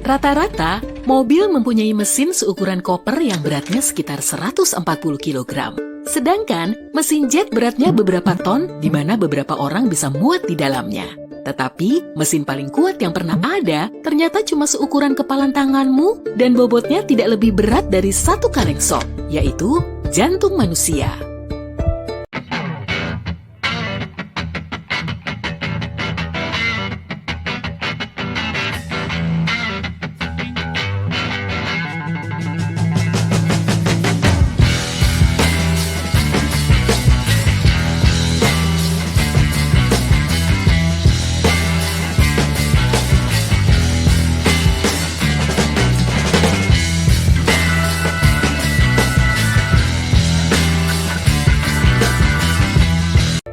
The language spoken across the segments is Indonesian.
Rata-rata, mobil mempunyai mesin seukuran koper yang beratnya sekitar 140 kg. Sedangkan mesin jet beratnya beberapa ton, di mana beberapa orang bisa muat di dalamnya. Tetapi, mesin paling kuat yang pernah ada ternyata cuma seukuran kepalan tanganmu dan bobotnya tidak lebih berat dari 1 kaleng sop, yaitu jantung manusia.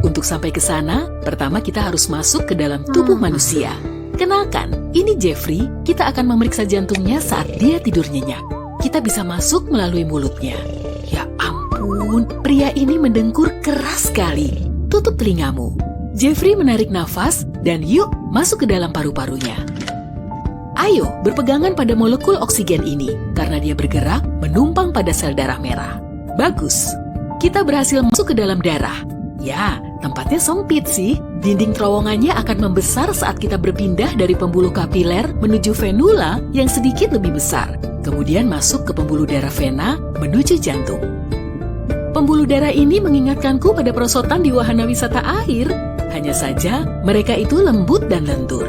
Untuk sampai ke sana, pertama kita harus masuk ke dalam tubuh manusia. Kenalkan, ini Jeffrey, kita akan memeriksa jantungnya saat dia tidur nyenyak. Kita bisa masuk melalui mulutnya. Ya ampun, pria ini mendengkur keras sekali. Tutup telingamu. Jeffrey menarik nafas dan yuk masuk ke dalam paru-parunya. Ayo, berpegangan pada molekul oksigen ini, karena dia bergerak menumpang pada sel darah merah. Bagus, kita berhasil masuk ke dalam darah. Ya, tempatnya sempit sih. Dinding terowongannya akan membesar saat kita berpindah dari pembuluh kapiler menuju venula yang sedikit lebih besar. Kemudian masuk ke pembuluh darah vena menuju jantung. Pembuluh darah ini mengingatkanku pada perosotan di wahana wisata air. Hanya saja, mereka itu lembut dan lentur.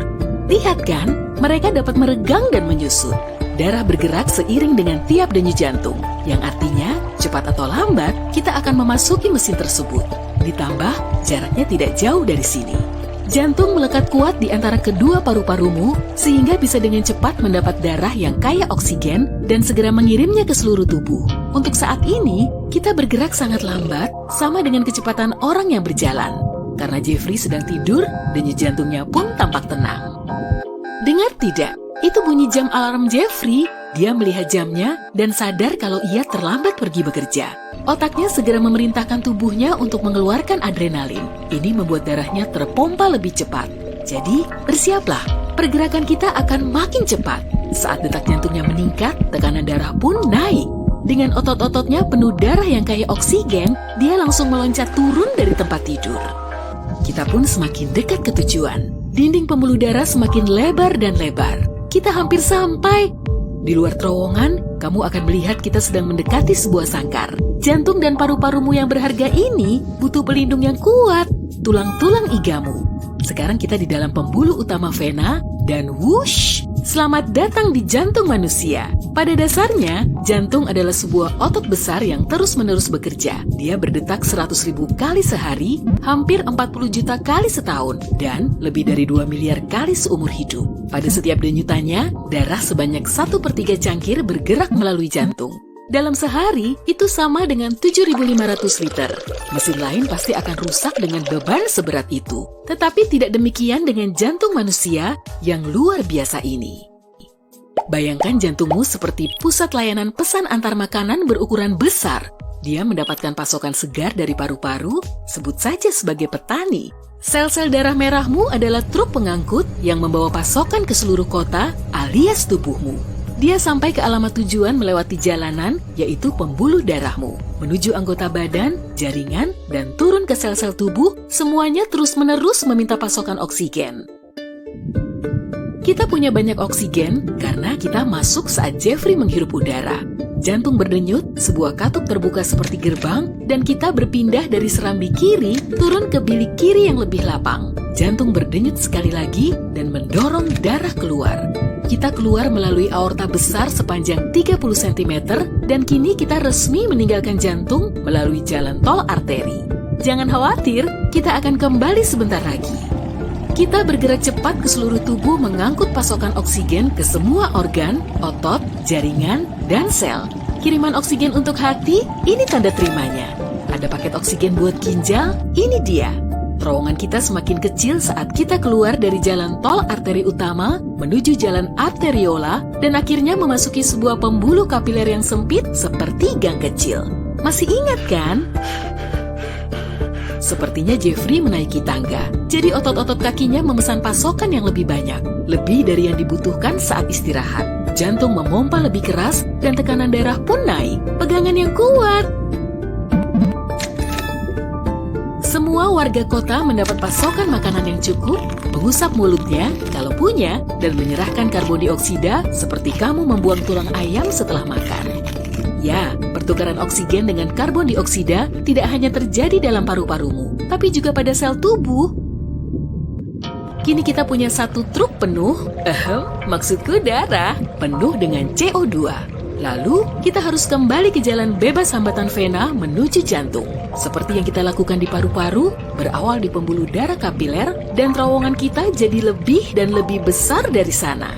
Lihat kan, mereka dapat meregang dan menyusut. Darah bergerak seiring dengan tiap denyut jantung, yang artinya, cepat atau lambat, kita akan memasuki mesin tersebut. Ditambah, jaraknya tidak jauh dari sini. Jantung melekat kuat di antara kedua paru-parumu, sehingga bisa dengan cepat mendapat darah yang kaya oksigen dan segera mengirimnya ke seluruh tubuh. Untuk saat ini, kita bergerak sangat lambat, sama dengan kecepatan orang yang berjalan. Karena Jeffrey sedang tidur, denyut jantungnya pun tampak tenang. Dengar tidak? Itu bunyi jam alarm Jeffrey. Dia melihat jamnya dan sadar kalau ia terlambat pergi bekerja. Otaknya segera memerintahkan tubuhnya untuk mengeluarkan adrenalin. Ini membuat darahnya terpompa lebih cepat. Jadi, bersiaplah. Pergerakan kita akan makin cepat. Saat detak jantungnya meningkat, tekanan darah pun naik. Dengan otot-ototnya penuh darah yang kaya oksigen, dia langsung meloncat turun dari tempat tidur. Kita pun semakin dekat ke tujuan. Dinding pembuluh darah semakin lebar dan lebar. Kita hampir sampai. Di luar terowongan, kamu akan melihat kita sedang mendekati sebuah sangkar. Jantung dan paru-parumu yang berharga ini butuh pelindung yang kuat, tulang-tulang igamu. Sekarang kita di dalam pembuluh utama vena, dan whoosh, selamat datang di jantung manusia. Pada dasarnya, jantung adalah sebuah otot besar yang terus-menerus bekerja. Dia berdetak 100.000 kali sehari, hampir 40 juta kali setahun, dan lebih dari 2 miliar kali seumur hidup. Pada setiap denyutannya, darah sebanyak 1/3 cangkir bergerak melalui jantung. Dalam sehari, itu sama dengan 7.500 liter. Mesin lain pasti akan rusak dengan beban seberat itu. Tetapi tidak demikian dengan jantung manusia yang luar biasa ini. Bayangkan jantungmu seperti pusat layanan pesan antar makanan berukuran besar. Dia mendapatkan pasokan segar dari paru-paru, sebut saja sebagai petani. Sel-sel darah merahmu adalah truk pengangkut yang membawa pasokan ke seluruh kota alias tubuhmu. Dia sampai ke alamat tujuan melewati jalanan, yaitu pembuluh darahmu. Menuju anggota badan, jaringan, dan turun ke sel-sel tubuh, semuanya terus-menerus meminta pasokan oksigen. Kita punya banyak oksigen karena kita masuk saat Jeffrey menghirup udara. Jantung berdenyut, sebuah katup terbuka seperti gerbang, dan kita berpindah dari serambi kiri turun ke bilik kiri yang lebih lapang. Jantung berdenyut sekali lagi dan mendorong darah keluar. Kita keluar melalui aorta besar sepanjang 30 cm dan kini kita resmi meninggalkan jantung melalui jalan tol arteri. Jangan khawatir, kita akan kembali sebentar lagi. Kita bergerak cepat ke seluruh tubuh mengangkut pasokan oksigen ke semua organ, otot, jaringan, dan sel. Kiriman oksigen untuk hati, ini tanda terimanya. Ada paket oksigen buat ginjal, ini dia. Terowongan kita semakin kecil saat kita keluar dari jalan tol arteri utama menuju jalan arteriola dan akhirnya memasuki sebuah pembuluh kapiler yang sempit seperti gang kecil. Masih ingat kan? Sepertinya Jeffrey menaiki tangga. Jadi otot-otot kakinya memesan pasokan yang lebih banyak. Lebih dari yang dibutuhkan saat istirahat. Jantung memompa lebih keras dan tekanan darah pun naik. Pegangan yang kuat. Semua warga kota mendapat pasokan makanan yang cukup, mengusap mulutnya kalau punya, dan menyerahkan karbon dioksida seperti kamu membuang tulang ayam setelah makan. Ya, pertukaran oksigen dengan karbon dioksida tidak hanya terjadi dalam paru-parumu, tapi juga pada sel tubuh. Kini kita punya satu truk penuh, maksudku darah, penuh dengan CO2. Lalu, kita harus kembali ke jalan bebas hambatan vena menuju jantung. Seperti yang kita lakukan di paru-paru, berawal di pembuluh darah kapiler, dan terowongan kita jadi lebih dan lebih besar dari sana.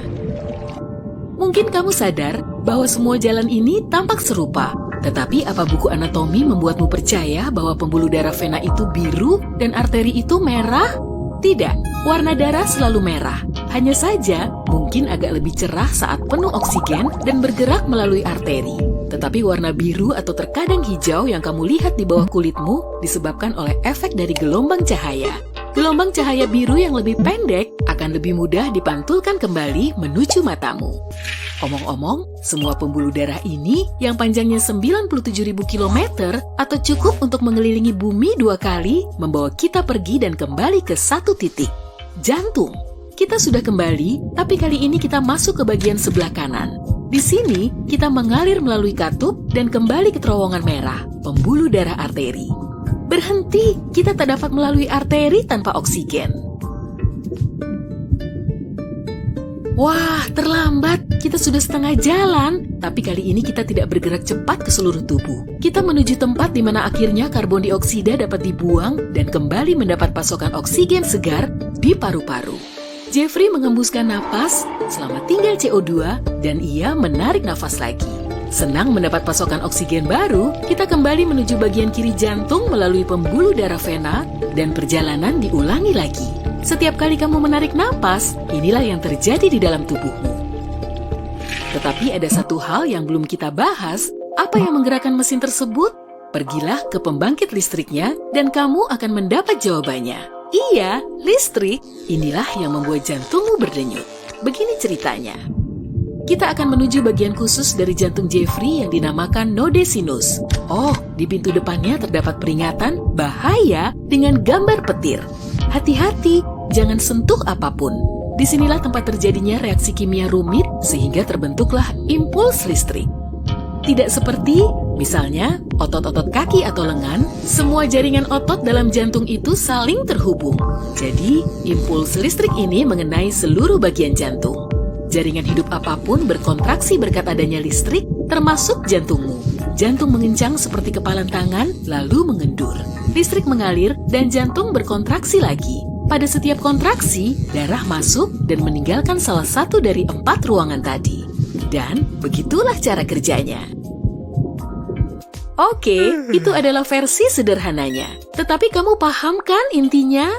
Mungkin kamu sadar bahwa semua jalan ini tampak serupa. Tetapi apa buku anatomi membuatmu percaya bahwa pembuluh darah vena itu biru dan arteri itu merah? Tidak, warna darah selalu merah. Hanya saja, mungkin agak lebih cerah saat penuh oksigen dan bergerak melalui arteri. Tetapi warna biru atau terkadang hijau yang kamu lihat di bawah kulitmu disebabkan oleh efek dari gelombang cahaya. Gelombang cahaya biru yang lebih pendek akan lebih mudah dipantulkan kembali menuju matamu. Omong-omong, semua pembuluh darah ini yang panjangnya 97.000 km atau cukup untuk mengelilingi bumi 2 kali, membawa kita pergi dan kembali ke satu titik. Jantung. Kita sudah kembali, tapi kali ini kita masuk ke bagian sebelah kanan. Di sini, kita mengalir melalui katup dan kembali ke terowongan merah, pembuluh darah arteri. Berhenti, kita tak dapat melalui arteri tanpa oksigen. Wah, terlambat. Kita sudah setengah jalan. Tapi kali ini kita tidak bergerak cepat ke seluruh tubuh. Kita menuju tempat di mana akhirnya karbon dioksida dapat dibuang dan kembali mendapat pasokan oksigen segar di paru-paru. Jeffrey mengembuskan napas, selamat tinggal CO2, dan ia menarik nafas lagi. Senang mendapat pasokan oksigen baru, kita kembali menuju bagian kiri jantung melalui pembuluh darah vena, dan perjalanan diulangi lagi. Setiap kali kamu menarik napas, inilah yang terjadi di dalam tubuhmu. Tetapi ada satu hal yang belum kita bahas, apa yang menggerakkan mesin tersebut? Pergilah ke pembangkit listriknya, dan kamu akan mendapat jawabannya. Iya, listrik. Inilah yang membuat jantungmu berdenyut. Begini ceritanya. Kita akan menuju bagian khusus dari jantung Jeffrey yang dinamakan node sinus. Oh, di pintu depannya terdapat peringatan bahaya dengan gambar petir. Hati-hati, jangan sentuh apapun. Disinilah tempat terjadinya reaksi kimia rumit sehingga terbentuklah impuls listrik. Tidak seperti, misalnya, otot-otot kaki atau lengan, semua jaringan otot dalam jantung itu saling terhubung. Jadi, impuls listrik ini mengenai seluruh bagian jantung. Jaringan hidup apapun berkontraksi berkat adanya listrik, termasuk jantungmu. Jantung mengencang seperti kepalan tangan, lalu mengendur. Listrik mengalir dan jantung berkontraksi lagi. Pada setiap kontraksi, darah masuk dan meninggalkan salah satu dari 4 ruangan tadi. Dan begitulah cara kerjanya. Oke, itu adalah versi sederhananya. Tetapi kamu paham kan intinya?